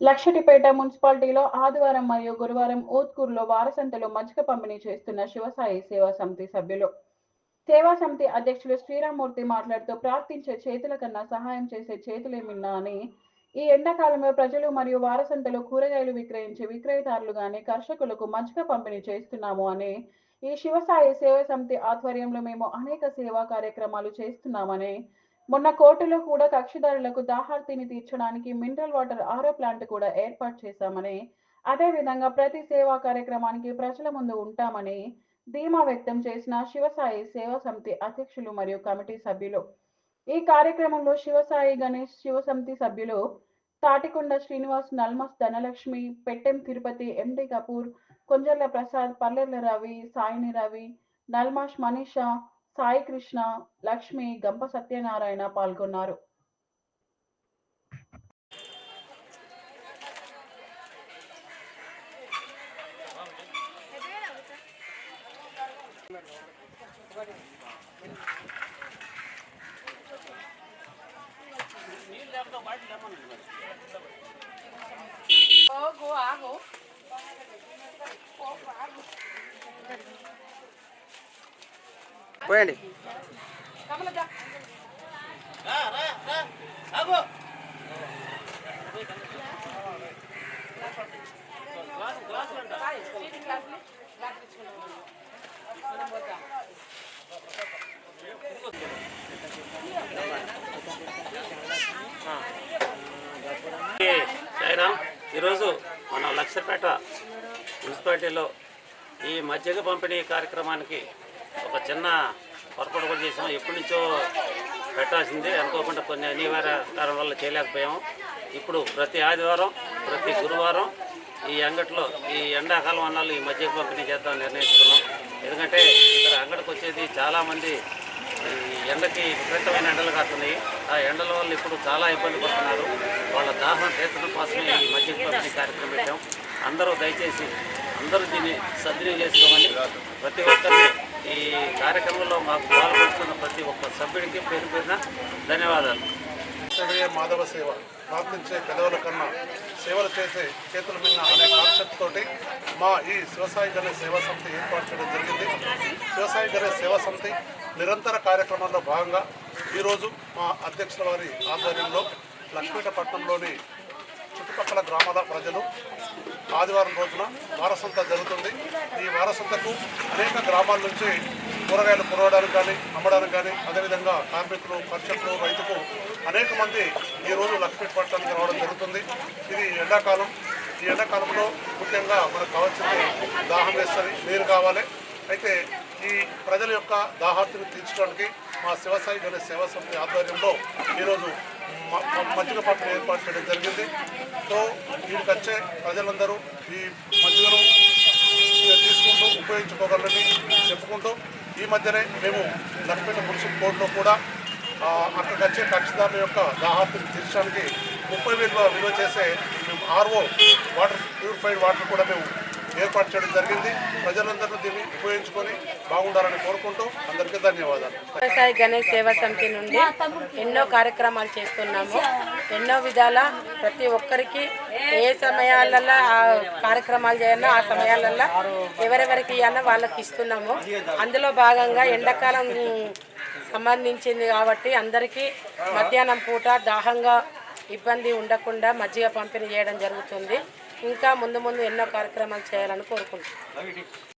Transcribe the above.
లక్షటిపేట మున్సిపాలిటీలో ఆదివారం మరియు గురువారం ఊత్కూరులో వారసంతలో మజ్జిగ పంపిణీ చేస్తున్న శివసాయి సేవా సమితి సభ్యులు. సేవా సమితి అధ్యక్షులు శ్రీరామ్మూర్తి మాట్లాడుతూ ప్రార్థించే చేతుల కన్నా సహాయం చేసే చేతులేమిన్నా అని, ఈ ఎండాకాలంలో ప్రజలు మరియు వారసంతలో కూరగాయలు విక్రయించే విక్రయదారులు గాని కర్షకులకు మజ్జిగ పంపిణీ చేస్తున్నాము అని, ఈ శివసాయి సేవా సమితి ఆధ్వర్యంలో మేము అనేక సేవా కార్యక్రమాలు చేస్తున్నామని, మొన్న కోర్టులో కూడా కక్షిదారులకు దాహార్తిని తీర్చడానికి మినరల్ వాటర్ ఆరో ప్లాంట్ కూడా ఏర్పాటు చేశామని, అదేవిధంగా ప్రతి సేవా కార్యక్రమానికి ప్రజల ముందు ఉంటామని ధీమా వ్యక్తం చేసిన శివసాయి సేవా సమితి అధ్యక్షులు మరియు కమిటీ సభ్యులు. ఈ కార్యక్రమంలో శివసాయి గణేష్ శివ సమితి సభ్యులు తాటికొండ శ్రీనివాస్, నల్మస్ ధనలక్ష్మి, పెట్టెం తిరుపతి, ఎండి కపూర్, కొంజర్ల ప్రసాద్, పల్లెర్ల రవి, సాయిని రవి, నల్మాష్ మనీషా, సాయి కృష్ణ, లక్ష్మి, గంప సత్యనారాయణ పాల్గొన్నారు. పోయండి. సాయిరామ్, ఈరోజు మన లక్షపేట మున్సిపాలిటీలో ఈ మజ్జిగ పంపిణీ కార్యక్రమానికి ఒక చిన్న పొరపాటు కూడా చేసాం. ఎప్పటి నుంచో పెట్టాల్సింది, అనుకోకుండా కొన్ని అనివార్య కారణం వల్ల చేయలేకపోయాము. ఇప్పుడు ప్రతి ఆదివారం, ప్రతి గురువారం ఈ అంగట్లో ఈ ఎండాకాలం అన్నాళ్ళు ఈ మజ్జిగ పంపిణీ చేద్దాం నిర్ణయించుకున్నాం. ఎందుకంటే ఇక్కడ అంగడికి వచ్చేది చాలామంది ఈ ఎండకి విపరీతమైన ఎండలు కాస్తున్నాయి. ఆ ఎండల వల్ల ఇప్పుడు చాలా ఇబ్బంది పడుతున్నారు. వాళ్ళ దాహం తీర్చడం కోసమే ఈ మజ్జిగ పంపిణీ కార్యక్రమం పెట్టాం. అందరూ దయచేసి అందరూ దీన్ని సద్వినియోగం చేసుకోమని, ప్రతి ఒక్కరిని ఈ కార్యక్రమంలో మాకు పాల్గొంటున్న ప్రతి ఒక్క సభ్యుడికి పేరు పేరున ధన్యవాదాలు. మాధవ సేవ, ప్రార్థించే పెదవుల కన్నా సేవలు చేసే చేతుల మీద అనే కాన్సెప్ట్ తోటి మా ఈ శివసాయి గణేష్ సేవా సమితి ఏర్పాటు చేయడం జరిగింది. శివసాయి గణేష్ సేవా సమితి నిరంతర కార్యక్రమంలో భాగంగా ఈరోజు మా అధ్యక్షుల వారి ఆధ్వర్యంలో లక్ష్మీపేట పట్టణంలోని చుట్టుపక్కల గ్రామాల ప్రజలు ఆదివారం రోజున వారసంత జరుగుతుంది. ఈ వారసంతకు అనేక గ్రామాల నుంచి కూరగాయలు కురవడానికి కానీ అమ్మడానికి కానీ, అదేవిధంగా కార్మికులు, కర్షకులు, రైతుకు అనేక మంది ఈరోజు లక్ష్మీపేట పట్టణానికి రావడం జరుగుతుంది. ఇది ఎండాకాలం. ఈ ఎండాకాలంలో ముఖ్యంగా మనకు కావాల్సింది దాహం వేస్తుంది, నీరు కావాలి. అయితే ఈ ప్రజల యొక్క దాహార్తిని తీర్చడానికి మా శివసాయి గణేష్ సేవా సమితి ఆధ్వర్యంలో ఈరోజు మజ్జిగ పంపిణీ ఏర్పాటు చేయడం జరిగింది. సో వీటికి వచ్చే ప్రజలందరూ ఈ మజ్జిగను తీసుకుంటూ ఉపయోగించుకోగలరని చెప్పుకుంటూ, ఈ మధ్యనే మేము లక్ష్మీపేట మున్సిపల్ కోర్టులో కూడా అక్కడికి వచ్చే కక్షిదారుల యొక్క దాహార్తిని తీర్చడానికి 30,000 విలువ చేసే మేము ఆర్ఓ వాటర్, ప్యూరిఫైడ్ వాటర్ కూడా మేము ఏర్పాటు చేయడం జరిగింది. ప్రజలందరూ దీన్ని ఉపయోగించుకొని బాగుండాలని కోరుకుంటూ అందరికీ ధన్యవాదాలు. శివసాయి గణేష్ సేవా సమితి నుండి ఎన్నో కార్యక్రమాలు చేస్తున్నాము. ఎన్నో విధాల ప్రతి ఒక్కరికి ఏ సమయాలలో ఆ కార్యక్రమాలు చేయాలో ఆ సమయాలలో ఎవరెవరికి ఇవ్వాలో వాళ్ళకి ఇస్తున్నాము. అందులో భాగంగా ఎండాకాలం సంబంధించింది కాబట్టి అందరికీ మధ్యాహ్నం పూట దాహంగా ఇబ్బంది ఉండకుండా మజ్జిగ పంపిణీ చేయడం జరుగుతుంది. ఇంకా ముందు ముందు ఎన్నో కార్యక్రమాలు చేయాలని కోరుకుంటున్నాం.